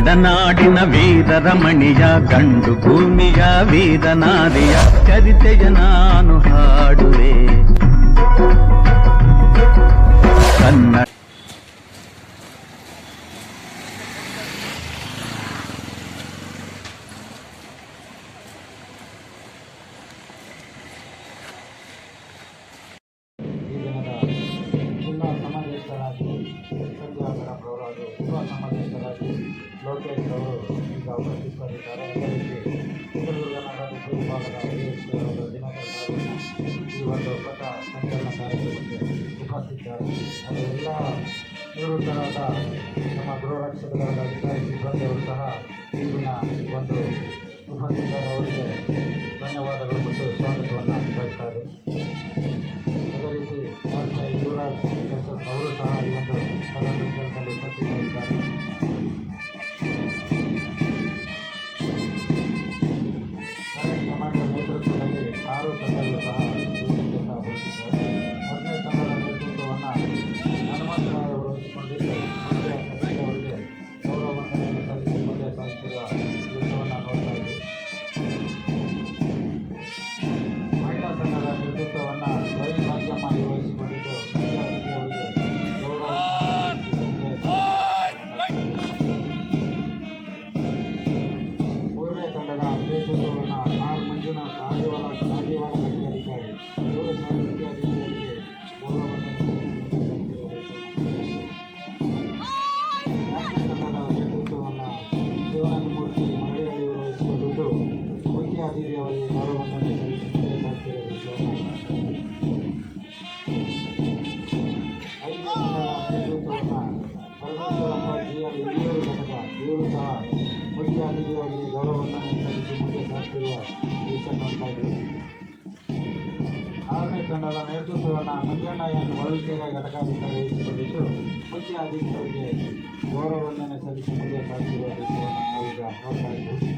ಗಡನಾಡಿನ ವೀರರಮಣಿಯ ಗಂಡು ಭೂಮಿಯ ವೀರನಾರಿಯ ಚರಿತೆಯ ನಾನು ಹಾಡುವೆ. ಕನ್ನಡ ಜಿಲ್ಲಾ ಸಮಾಜೇಶ್ವರಾಗಿ ಸಂಧ್ಯಾಗರವರಾಗಿ ಉಪ ಸಮಾಜೇಶ್ವರಾಗಿ ಲೋಕೇಶ್ ಅವರು ಈಗ ಉಪಸ್ಥಿತರಿದ್ದಾರೆ. ಅದೇ ರೀತಿ ಚಿತ್ರದುರ್ಗ ನಗರದ ಉಪವಿಭಾಗದ ಅಧ್ಯಕ್ಷರಾದ ದಿನಕರ್ ಈ ಒಂದು ಪಥ ಸಂಚಲನ ಕಾರ್ಯಕ್ರಮಕ್ಕೆ ಉಪಸ್ಥಿತರು. ಅದು ಎಲ್ಲ ನಿವೃತ್ತರಾದ ನಮ್ಮ ಗೃಹ ರಕ್ಷಕರಾದ ಅಧಿಕಾರಿ ಸಿಬ್ಬಂದಿಯವರು ಸಹ ಈಗಿನ ಒಂದು ಉಪಸ್ಥಿತರವರಿಗೆ ಧನ್ಯವಾದಗಳು ಮತ್ತು ಸ್ವಾಗತವನ್ನು ಬಯಸ್ತಾರೆ. ಅದೇ ರೀತಿ ಯುವರಾಜ್ ಅವರು ಸಹ ಈ ಒಂದು ಸದನದಲ್ಲಿ ಉಪಸ್ಥಿತರಿದ್ದಾರೆ. ಸಮಾಜದ ನೇತೃತ್ವದಲ್ಲಿ 6 ತಂಡಗಳು ಸಹ ಕೆಲಸಗೊಳಿಸಿದ್ದಾರೆ. 1ನೇ ತಂಡದ ನೇತೃತ್ವವನ್ನು ಹನುಮಂತರಾಯ್ ಅವರು ವಹಿಸಿಕೊಂಡಿದ್ದು ಅವರಿಗೆ ಗೌರವವನ್ನು ಸಲ್ಲಿಸಿ ಮುಂದೆ ಸಾಗಿಸಿರುವ ಕೆಲಸವನ್ನು ನೋಡ್ತಾ ಇದ್ದೀವಿ. ಮಹಿಳಾ ಸಂಘದ ನೇತೃತ್ವವನ್ನು ಭಾಗ್ಯಮ್ಮ ನಿರ್ವಹಿಸಿಕೊಂಡಿದ್ದು ಅವರಿಗೆ ಗೌರವ. ಮೂರನೇ ತಂಡದ ನೇತೃತ್ವವನ್ನು ಆರ್ ಮಂಜುನಾಥ್ ಆಗಿವಾಲ ಕಟ್ಟೆ ಅಧಿಕಾರಿ ಇವರು ಸಾಹಿತ್ಯ ಅಧಿಕಾರಿಗೆ ಗೌರವವನ್ನು. 4ನೇ ತಂಡದ ನೇತೃತ್ವವನ್ನು ಶಿವಾನಂದಮೂರ್ತಿ ಮಹಿಳೆಯಲ್ಲಿ ವಹಿಸಿಕೊಂಡಿದ್ದು ಮುಖ್ಯ ಅತಿಥಿ ಅವರಿಗೆ ಗೌರವವನ್ನು ಸಲ್ಲಿಸುತ್ತಿದೆ. 5ನೇ ತಂಡದ ನೇತೃತ್ವವನ್ನು ಪರಮೇಶ್ವರಪ್ಪ ಜಿಎಲ್ ಹಿರಿಯೂರು ಘಟಕ ಇವರು ಸಹ ಮುಖ್ಯ ಅತಿಥಿಯವರಿಗೆ ಗೌರವವನ್ನು ಸಲ್ಲಿಸಿ ಮುಂದೆ ಸಾಗುತ್ತಿರುವ ವಿಷಯ ನೋಡ್ತಾ ಇದ್ದೀವಿ. 6ನೇ ತಂಡದ ನೇತೃತ್ವವನ್ನು ಮಂಜಣ್ಣ ಎನ್ ಹೊಳಲ್ಕೆರೆ ಘಟಕಾಧಿಕಾರಿ ವಹಿಸಿಕೊಂಡಿದ್ದು ಮುಖ್ಯ ಅತಿಥಿಯವರಿಗೆ ಗೌರವವನ್ನು ಸಲ್ಲಿಸಿ ಮುಂದೆ ಸಾಗುತ್ತಿರುವ ವಿಷಯವನ್ನು ನಾವೀಗ ನೋಡ್ತಾ ಇದ್ದೀವಿ.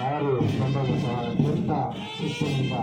ಆರು ತಂಡದ ಸಹ ಅತ್ಯಂತ ಶಿಸ್ತಿನಿಂದ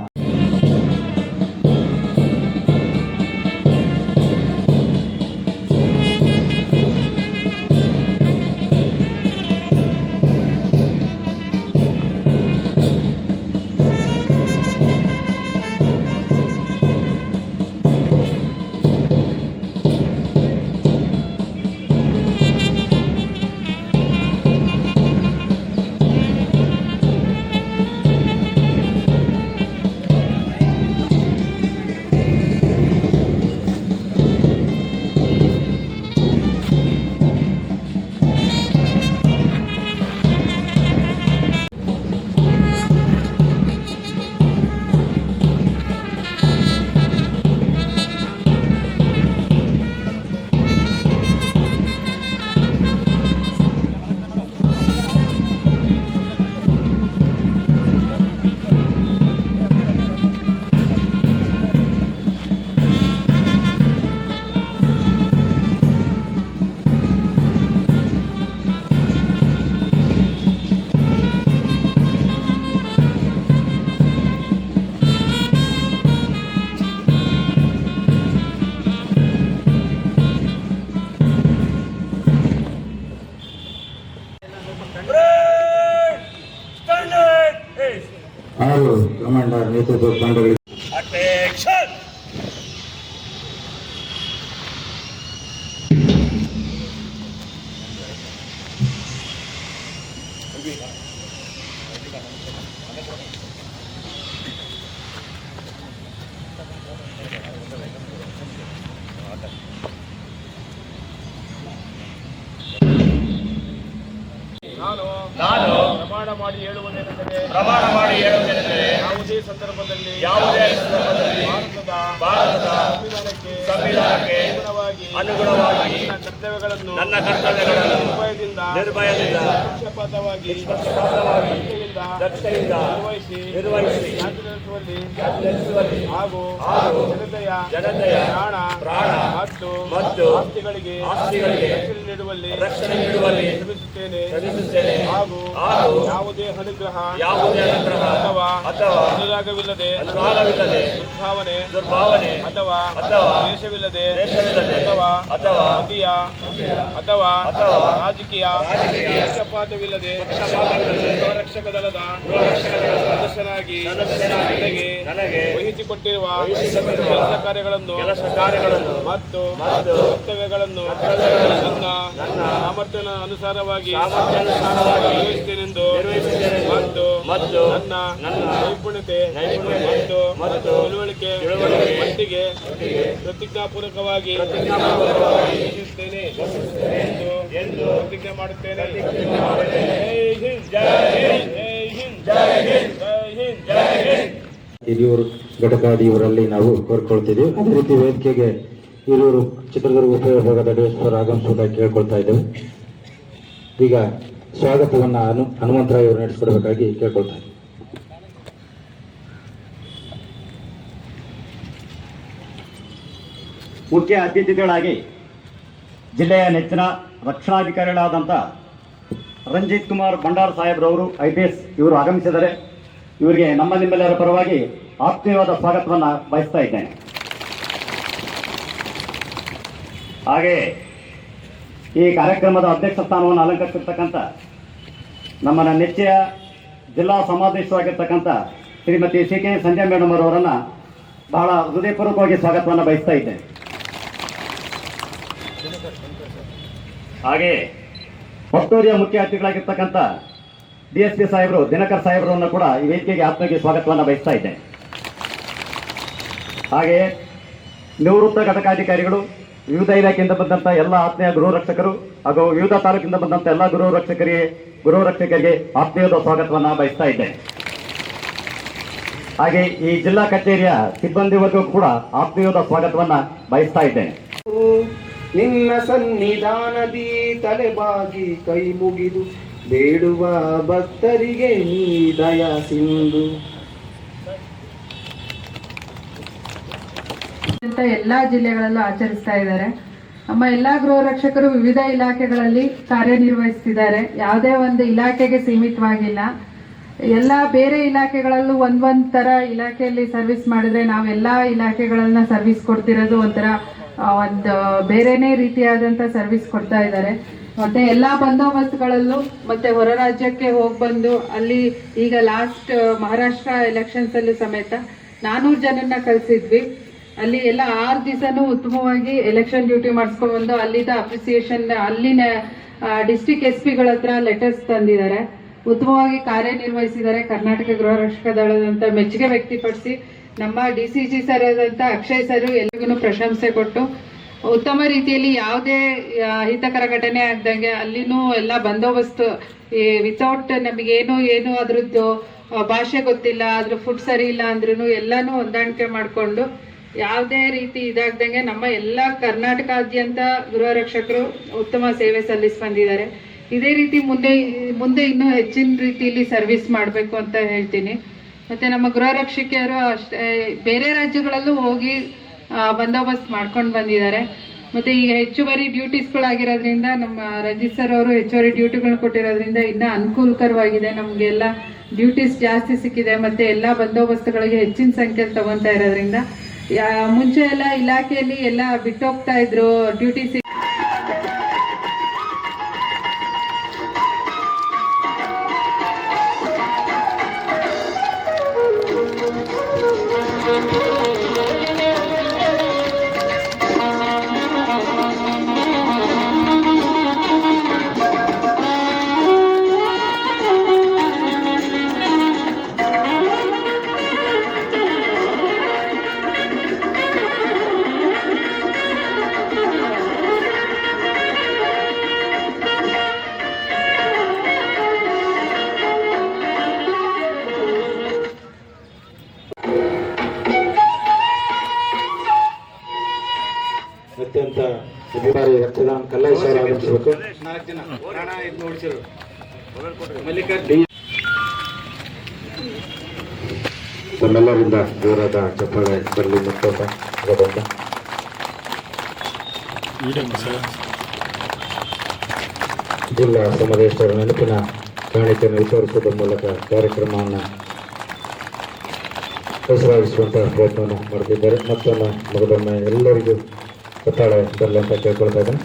ಆರು ಕಮಾಂಡರ್ ನೇತೃತ್ವ ತಂಡಗಳಿಗೆ ನಾನು ಪ್ರಮಾಣ ಮಾಡಿ ಹೇಳುವುದೇನೆಂದರೆ ಯಾವುದೇ ಸಂದರ್ಭದಲ್ಲಿ ಭಾರತದ ಸಂವಿಧಾನಕ್ಕೆ ಅನುಗುಣವಾಗಿ ಕರ್ತವ್ಯಗಳನ್ನು ನನ್ನ ಕರ್ತವ್ಯಗಳನ್ನು ನಿರ್ಭಯದಿಂದ ಪಕ್ಷಪಾತವಾಗಿ ದಕ್ಷತೆಯಿಂದ ನಿರ್ವಹಿಸಿ ನಡೆಸುವಲ್ಲಿ ಹಾಗೂ ಜನತೆಯ ಪ್ರಾಣ ಮತ್ತು ಆಸ್ತಿಗಳಿಗೆ ರಕ್ಷಣೆ ನೀಡುವಲ್ಲಿ ಶ್ರಮಿಸುತ್ತೇನೆ ಹಾಗೂ ಯಾವುದೇ ಅನುಗ್ರಹ ಅಥವಾ ಅನುರಾಗವಿಲ್ಲದೆ ದುರ್ಭಾವನೆ ಅಥವಾ ದ್ವೇಷವಿಲ್ಲದೆ ಅಥವಾ ಮತೀಯ ಅಥವಾ ರಾಜಕೀಯ ಪಕ್ಷಪಾತವಿಲ್ಲದೆ ರಕ್ಷಕ ದಳದ ಸದಸ್ಯನಾಗಿ ನನಗೆ ವಹಿಸಿಕೊಟ್ಟಿರುವ ಕೆಲಸ ಕಾರ್ಯಗಳನ್ನು ಮತ್ತು ಕರ್ತವ್ಯಗಳನ್ನು ನನ್ನ ಸಾಮರ್ಥ್ಯದ ಅನುಸಾರವಾಗಿ ನಿರ್ವಹಿಸುತ್ತೇನೆಂದು ಮತ್ತು ನನ್ನ ನೈಪುಣ್ಯತೆ ಮತ್ತು ತಿಳುವಳಿಕೆ ಮಟ್ಟಿಗೆ ಪ್ರತಿಜ್ಞಾಪೂರ್ವಕವಾಗಿ ಎಂದು ಪ್ರತಿಜ್ಞೆ ಮಾಡುತ್ತೇನೆ. ಜೈ ಹಿಂದ್, ಜೈ ಹಿಂದ್, ಜೈ ಹಿಂದ್, ಜೈ ಹಿಂದ್, ಜೈ ಹಿಂದ್. ಹಿರಿಯೂರು ಘಟಕಾದಿ ಇವರಲ್ಲಿ ನಾವು ಕೋರ್ಕೊಳ್ತಿದ್ದೀವಿ. ಅದೇ ರೀತಿ ವೇದಿಕೆಗೆ ಹಿರಿಯೂರು ಚಿತ್ರದುರ್ಗ ಉಪವಿಭಾಗದ ಡಿಎಸ್ಪಿ ಆಗಮಿಸುವುದಾಗಿ ಕೇಳ್ಕೊಳ್ತಾ ಇದ್ದೇವೆ. ಈಗ ಸ್ವಾಗತವನ್ನು ಹನುಮಂತರಾಯ್ ಅವರು ನಡೆಸಿಕೊಡಬೇಕಾಗಿ ಕೇಳ್ಕೊಳ್ತಾ ಇದ್ದೇವೆ. ಮುಖ್ಯ ಅತಿಥಿಗಳಾಗಿ ಜಿಲ್ಲೆಯ ನೆಚ್ಚಿನ ರಕ್ಷಣಾಧಿಕಾರಿಗಳಾದಂಥ ರಂಜಿತ್ ಕುಮಾರ್ ಭಂಡಾರ್ ಸಾಹೇಬ್ರವರು IPS ಇವರು ಆಗಮಿಸಿದರೆ ಇವರಿಗೆ ನಿಮ್ಮೆಲ್ಲರ ಪರವಾಗಿ ಆತ್ಮೀಯವಾದ ಸ್ವಾಗತವನ್ನು ಬಯಸ್ತಾ ಇದ್ದೇನೆ. ಹಾಗೆಯೇ ಈ ಕಾರ್ಯಕ್ರಮದ ಅಧ್ಯಕ್ಷ ಸ್ಥಾನವನ್ನು ಅಲಂಕರಿಸಿರ್ತಕ್ಕಂಥ ನಮ್ಮ ನೆಚ್ಚಿನ ಜಿಲ್ಲಾ ಸಮಾದೇಶವಾಗಿರ್ತಕ್ಕಂಥ ಶ್ರೀಮತಿ CK ಸಂಜಯ್ ಮೇಡಮ್ ಅವರನ್ನು ಬಹಳ ಹೃದಯಪೂರ್ವಕವಾಗಿ ಸ್ವಾಗತವನ್ನು ಬಯಸ್ತಾ ಇದ್ದೇನೆ. ಹಾಗೆಯೇ ಒತ್ತುವರಿಯ ಮುಖ್ಯ ಅತಿಥಿಗಳಾಗಿರ್ತಕ್ಕಂಥ DSP ಸಾಹೇಬರು ದಿನಕರ್ ಸಾಹೇಬರನ್ನು ಕೂಡ ಈ ವೇದಿಕೆಗೆ ಆತ್ಮೀಯ ಸ್ವಾಗತವನ್ನು ಬಯಸ್ತಾ ಇದ್ದೇನೆ. ಹಾಗೆಯೇ ನಿವೃತ್ತ ಘಟಕಾಧಿಕಾರಿಗಳು, ವಿವಿಧ ಇಲಾಖೆಯಿಂದ ಬಂದಂಥ ಎಲ್ಲ ಆತ್ಮೀಯ ಗೃಹ ರಕ್ಷಕರು ಹಾಗೂ ವಿವಿಧ ತಾಲೂಕಿಂದ ಬಂದಂಥ ಎಲ್ಲ ಗೃಹ ರಕ್ಷಕರಿಗೆ ಆತ್ಮೀಯದ ಸ್ವಾಗತವನ್ನು ಬಯಸ್ತಾ ಇದ್ದೇನೆ. ಹಾಗೆ ಈ ಜಿಲ್ಲಾ ಕಚೇರಿಯ ಸಿಬ್ಬಂದಿ ವರ್ಗಕ್ಕೂ ಕೂಡ ಆತ್ಮೀಯದ ಸ್ವಾಗತವನ್ನು ಬಯಸ್ತಾ ಇದ್ದೇನೆ. ನಿನ್ನ ಸನ್ನಿಧಾನದಿ ತಲೆಬಾಗಿ ಕೈ ಮುಗಿದು ಬೇಡುವ ಭಕ್ತರಿಗೆ ನೀ ದಯ ಸಿಂಧು. ಎಲ್ಲಾ ಜಿಲ್ಲೆಗಳಲ್ಲೂ ಆಚರಿಸ್ತಾ ಇದ್ದಾರೆ. ನಮ್ಮ ಎಲ್ಲಾ ಗೃಹ ರಕ್ಷಕರು ವಿವಿಧ ಇಲಾಖೆಗಳಲ್ಲಿ ಕಾರ್ಯನಿರ್ವಹಿಸ್ತಿದ್ದಾರೆ. ಯಾವುದೇ ಒಂದು ಇಲಾಖೆಗೆ ಸೀಮಿತವಾಗಿಲ್ಲ. ಎಲ್ಲ ಬೇರೆ ಇಲಾಖೆಗಳಲ್ಲೂ ಒಂದೊಂದ್ ತರ ಇಲಾಖೆಯಲ್ಲಿ ಸರ್ವಿಸ್ ಮಾಡಿದ್ರೆ ನಾವೆಲ್ಲಾ ಇಲಾಖೆಗಳನ್ನ ಸರ್ವಿಸ್ ಕೊಡ್ತಿರೋದು ಒಂಥರ ಒಂದು ಬೇರೆನೇ ರೀತಿಯಾದಂತ ಸರ್ವಿಸ್ ಕೊಡ್ತಾ ಇದ್ದಾರೆ. ಮತ್ತೆ ಎಲ್ಲಾ ಬಂದೋಬಸ್ತ್ಗಳಲ್ಲೂ ಮತ್ತೆ ಹೊರ ರಾಜ್ಯಕ್ಕೆ ಹೋಗಿ ಬಂದು ಅಲ್ಲಿ ಈಗ ಲಾಸ್ಟ್ ಮಹಾರಾಷ್ಟ್ರ ಎಲೆಕ್ಷನ್ಸ್ ಅಲ್ಲೂ ಸಮೇತ 400 ಜನನ್ನ ಕಳಿಸಿದ್ವಿ. ಅಲ್ಲಿ ಎಲ್ಲ 6 ದಿವಸನೂ ಉತ್ತಮವಾಗಿ ಎಲೆಕ್ಷನ್ ಡ್ಯೂಟಿ ಮಾಡಿಸ್ಕೊಂಡು ಬಂದು ಅಲ್ಲಿದ್ದ ಅಪ್ರಿಸಿಯೇಷನ್ ಅಲ್ಲಿನ ಡಿಸ್ಟ್ರಿಕ್ಟ್ SP ಗಳ ಹತ್ರ ಲೆಟರ್ಸ್ ತಂದಿದ್ದಾರೆ. ಉತ್ತಮವಾಗಿ ಕಾರ್ಯನಿರ್ವಹಿಸಿದ್ದಾರೆ. ಕರ್ನಾಟಕ ಗೃಹ ರಕ್ಷಕ ದಳದಂತ ಮೆಚ್ಚುಗೆ ವ್ಯಕ್ತಪಡಿಸಿ ನಮ್ಮ DCG ಸರ್ ಆದಂತ ಅಕ್ಷಯ್ ಸರ್ ಎಲ್ಲರಿಗೂ ಪ್ರಶಂಸೆ ಕೊಟ್ಟು ಉತ್ತಮ ರೀತಿಯಲ್ಲಿ ಯಾವುದೇ ಅಹಿತಕರ ಘಟನೆ ಆಗ್ದಂಗೆ ಅಲ್ಲಿನೂ ಎಲ್ಲ ಬಂದೋಬಸ್ತು ವಿತೌಟ್ ನಮಗೇನು ಅದ್ರದ್ದು ಭಾಷೆ ಗೊತ್ತಿಲ್ಲ, ಅದ್ರ ಫುಡ್ ಸರಿ ಇಲ್ಲ ಅಂದ್ರೂ ಎಲ್ಲಾನು ಹೊಂದಾಣಿಕೆ ಮಾಡಿಕೊಂಡು ಯಾವುದೇ ರೀತಿ ಇದಾಗ್ದಂಗೆ ನಮ್ಮ ಎಲ್ಲ ಕರ್ನಾಟಕಾದ್ಯಂತ ಗೃಹ ರಕ್ಷಕರು ಉತ್ತಮ ಸೇವೆ ಸಲ್ಲಿಸಿ ಬಂದಿದ್ದಾರೆ. ಇದೇ ರೀತಿ ಮುಂದೆ ಇನ್ನೂ ಹೆಚ್ಚಿನ ರೀತಿಯಲ್ಲಿ ಸರ್ವಿಸ್ ಮಾಡಬೇಕು ಅಂತ ಹೇಳ್ತೀನಿ. ಮತ್ತೆ ನಮ್ಮ ಗೃಹ ರಕ್ಷಕಿಯರು ಅಷ್ಟೇ ಬೇರೆ ರಾಜ್ಯಗಳಲ್ಲೂ ಹೋಗಿ ಬಂದೋಬಸ್ತ್ ಮಾಡ್ಕೊಂಡು ಬಂದಿದ್ದಾರೆ. ಮತ್ತೆ ಈಗ ಹೆಚ್ಚುವರಿ ಡ್ಯೂಟೀಸ್ಗಳಾಗಿರೋದ್ರಿಂದ ನಮ್ಮ ರಂಜಿತ್ ಸರ್ ಅವರು ಹೆಚ್ಚುವರಿ ಡ್ಯೂಟಿಗಳನ್ನ ಕೊಟ್ಟಿರೋದ್ರಿಂದ ಇನ್ನೂ ಅನುಕೂಲಕರವಾಗಿದೆ. ನಮಗೆಲ್ಲ ಡ್ಯೂಟೀಸ್ ಜಾಸ್ತಿ ಸಿಕ್ಕಿದೆ. ಮತ್ತೆ ಎಲ್ಲ ಬಂದೋಬಸ್ತುಗಳಿಗೆ ಹೆಚ್ಚಿನ ಸಂಖ್ಯೆಯಲ್ಲಿ ತಗೊತಾ ಇರೋದ್ರಿಂದ ಮುಂಚೆ ಎಲ್ಲ ಇಲಾಖೆಯಲ್ಲಿ ಎಲ್ಲ ಬಿಟ್ಟೋಗ್ತಾ ಇದ್ರು ಡ್ಯೂಟಿ. ಅತ್ಯಂತ ಈ ಬಾರಿ ಯಕ್ಷಗಾನ ಕಲ್ಲೇಶ್ವರ ಆಗಮಿಸಬೇಕು. ತಮ್ಮೆಲ್ಲರಿಂದ ಜೋರಾದ ಚಪ್ಪಾಳೆ ಬರಲಿ ಮತ್ತೊಬ್ಬ ಅದೊಂದು ಜಿಲ್ಲಾ ಸಮರೇಶ್ವರ ನೆನಪಿನ ಕಾಣಿಕೆಯನ್ನು ವಿತರಿಸುವುದರ ಮೂಲಕ ಕಾರ್ಯಕ್ರಮವನ್ನು ಹೆಸರಾಗಿಸುವಂತಹ ಪ್ರಯತ್ನವನ್ನು ಮಾಡ್ತಿದ್ದಾರೆ. ಮತ್ತೊಮ್ಮೆ ಮಗದೊಮ್ಮೆ ಎಲ್ಲರಿಗೂ ಒತ್ತಾಳೆ ಬರಲಿ ಅಂತ ಕೇಳ್ಕೊಳ್ತಾ ಇದ್ದೇನೆ.